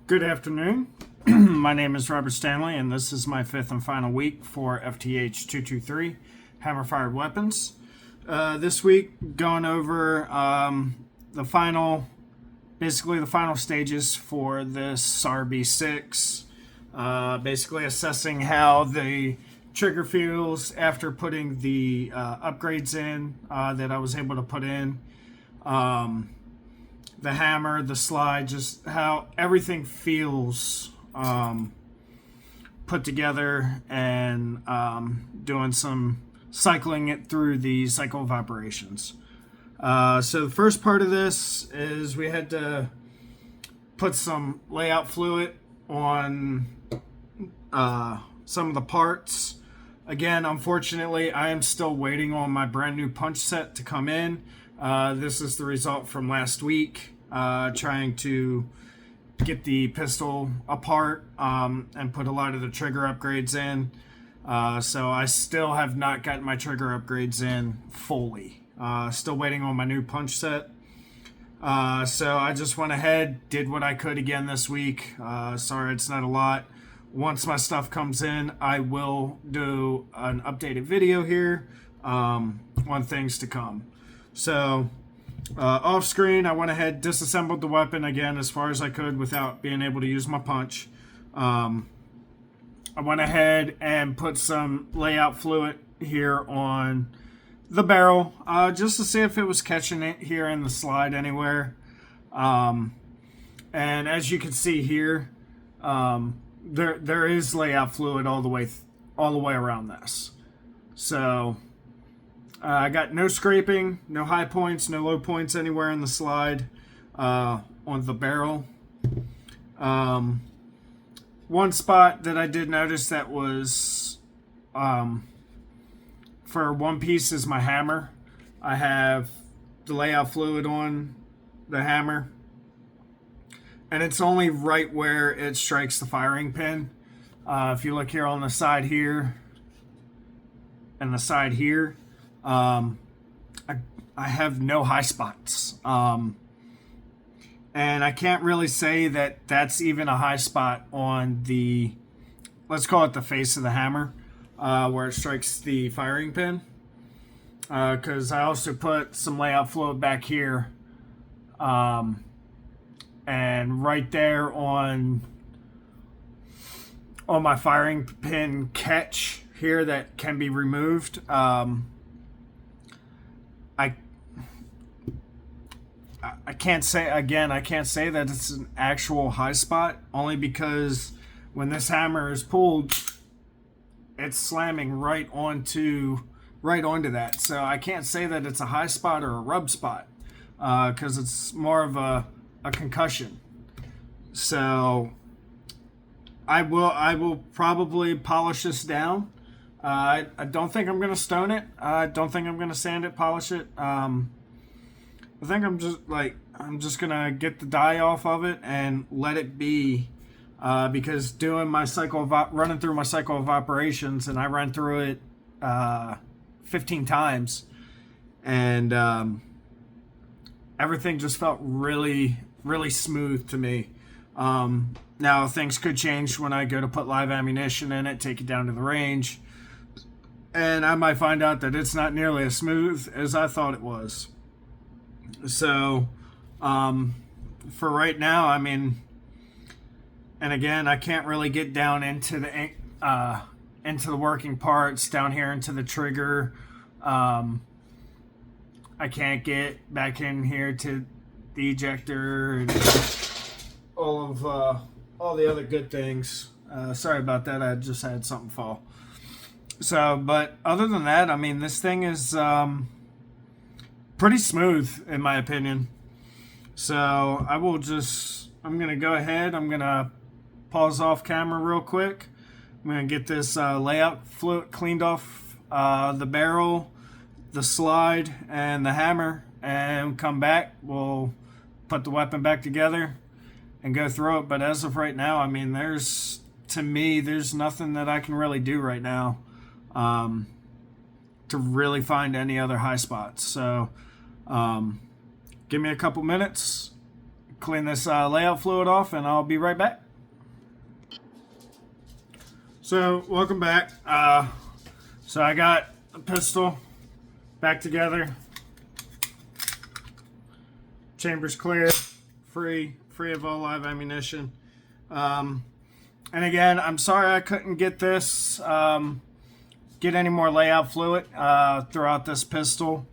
Good afternoon. My name is Robert Stanley, and this is my fifth and final week for FTH 223 hammer-fired weapons. This week, going over basically the final stages for this RB6. Basically assessing how the trigger feels after putting the upgrades in that I was able to put in. The hammer, the slide, just how everything feels put together, and doing some cycling it through the cycle of operations. So the first part of this is we had to put some layout fluid on some of the parts. Again, unfortunately, I am still waiting on my brand new punch set to come in. This is the result from last week, trying to get the pistol apart and put a lot of the trigger upgrades in. So I still have not gotten my trigger upgrades in fully. Still waiting on my new punch set. So I just went ahead, did what I could again this week. Sorry, it's not a lot. Once my stuff comes in, I will do an updated video here on things to come. So off screen, I went ahead, disassembled the weapon again as far as I could without being able to use my punch. I went ahead and put some layout fluid here on the barrel, just to see if it was catching it here in the slide anywhere. And as you can see here, there is layout fluid all the way around this. So I got no scraping, no high points, no low points anywhere in the slide on the barrel. One spot that I did notice that was for one piece is my hammer. I have the layout fluid on the hammer, and it's only right where it strikes the firing pin. If you look here on the side here and the side here, I have no high spots. And I can't really say that that's even a high spot on the, let's call it the face of the hammer, where it strikes the firing pin. Because I also put some layout fluid back here. And right there on my firing pin catch here that can be removed. I can't say that it's an actual high spot, only because when this hammer is pulled, it's slamming right onto that. So I can't say that it's a high spot or a rub spot, because it's more of a concussion. So I will probably polish this down. I don't think I'm gonna stone it. I don't think I'm gonna sand it, polish it. I think I'm just gonna get the dye off of it and let it be, because doing my running through my cycle of operations, and I ran through it 15 times, and everything just felt really, really smooth to me. Now things could change when I go to put live ammunition in it, take it down to the range, and I might find out that it's not nearly as smooth as I thought it was. So, for right now, I mean, and again, I can't really get down into the working parts down here into the trigger. I can't get back in here to the ejector and all the other good things. Sorry about that. I just had something fall. So, but other than that, I mean, this thing is pretty smooth in my opinion. So I'm going to go ahead. I'm going to pause off camera real quick. I'm going to get this layout fluid cleaned off the barrel, the slide, and the hammer, and come back. We'll put the weapon back together and go through it. But as of right now, I mean, there's nothing that I can really do right now to really find any other high spots. So give me a couple minutes, clean this layout fluid off, and I'll be right back. So, welcome back. So I got the pistol back together. Chambers clear, free of all live ammunition. And again, I'm sorry I couldn't get this, get any more layout fluid throughout this pistol.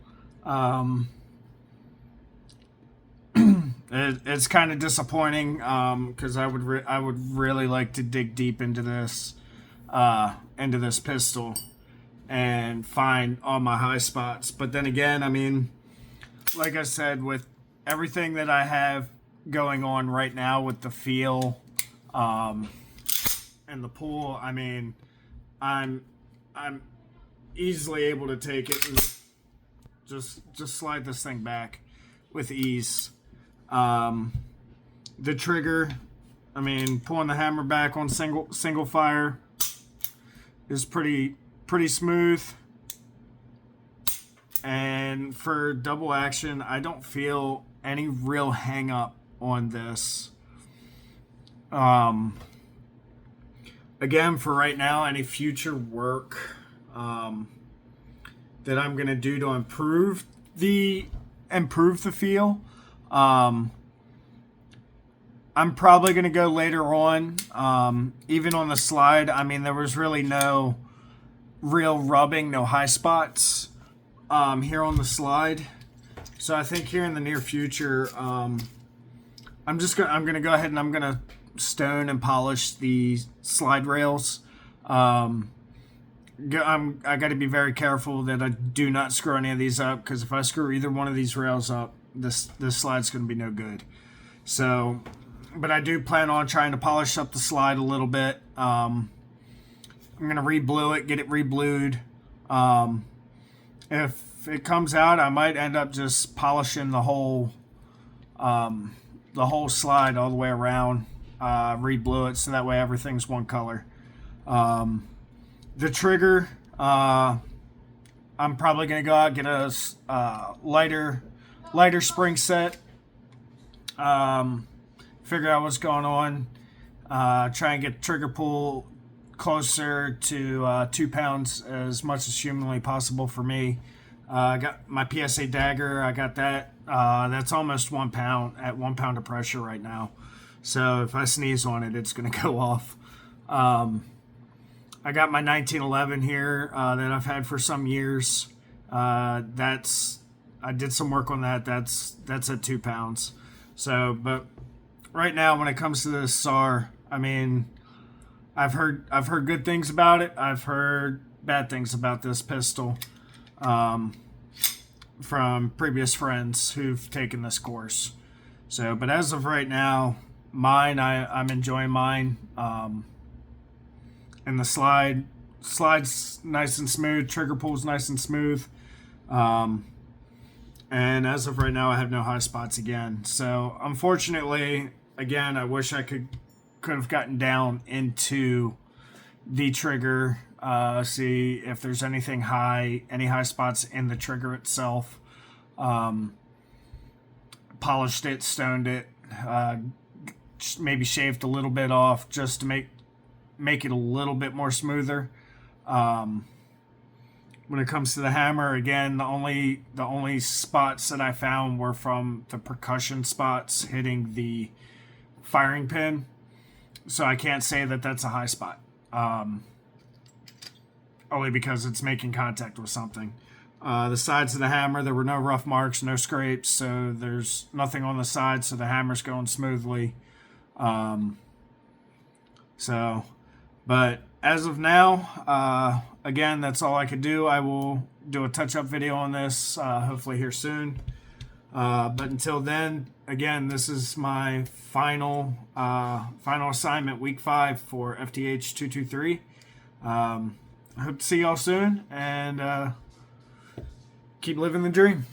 It's kind of disappointing because I would really like to dig deep into this pistol and find all my high spots. But then again, I mean, like I said, with everything that I have going on right now with the feel and the pull, I mean, I'm easily able to take it and just slide this thing back with ease. The trigger, I mean, pulling the hammer back on single fire is pretty smooth. And for double action, I don't feel any real hang up on this. Again, for right now, any future work that I'm gonna do to improve the feel, I'm probably gonna go later on. Even on the slide, I mean, there was really no real rubbing, no high spots here on the slide. So I think here in the near future, I'm gonna go ahead and I'm gonna stone and polish the slide rails. I got to be very careful that I do not screw any of these up, because if I screw either one of these rails up, this slide's going to be no good. So, but I do plan on trying to polish up the slide a little bit. I'm going to re-blue it, get it re-blued. If it comes out, I might end up just polishing the whole slide all the way around, re-blue it, so that way everything's one color. The trigger, I'm probably going to go out and get a lighter spring set, figure out what's going on, try and get trigger pull closer to 2 pounds as much as humanly possible for me. I got my PSA dagger, I got that. That's almost 1 pound, at 1 pound of pressure right now. So if I sneeze on it, it's going to go off. I got my 1911 here that I've had for some years. I did some work on that. That's at 2 pounds. So, but right now, when it comes to this SAR, I mean, I've heard good things about it. I've heard bad things about this pistol from previous friends who've taken this course. So, but as of right now, I'm enjoying mine. And the slide's nice and smooth, trigger pull's nice and smooth. And as of right now, I have no high spots again. So unfortunately, again, I wish I could have gotten down into the trigger, see if there's any high spots in the trigger itself. Polished it, stoned it, maybe shaved a little bit off just to make it a little bit more smoother. When it comes to the hammer, again, the only spots that I found were from the percussion spots hitting the firing pin, so I can't say that that's a high spot, only because it's making contact with something. The sides of the hammer, there were no rough marks, no scrapes, so there's nothing on the side, so the hammer's going smoothly. But as of now, again, that's all I could do. I will do a touch-up video on this, hopefully here soon. But until then, again, this is my final assignment, week 5 for FTH 223. I hope to see y'all soon, and keep living the dream.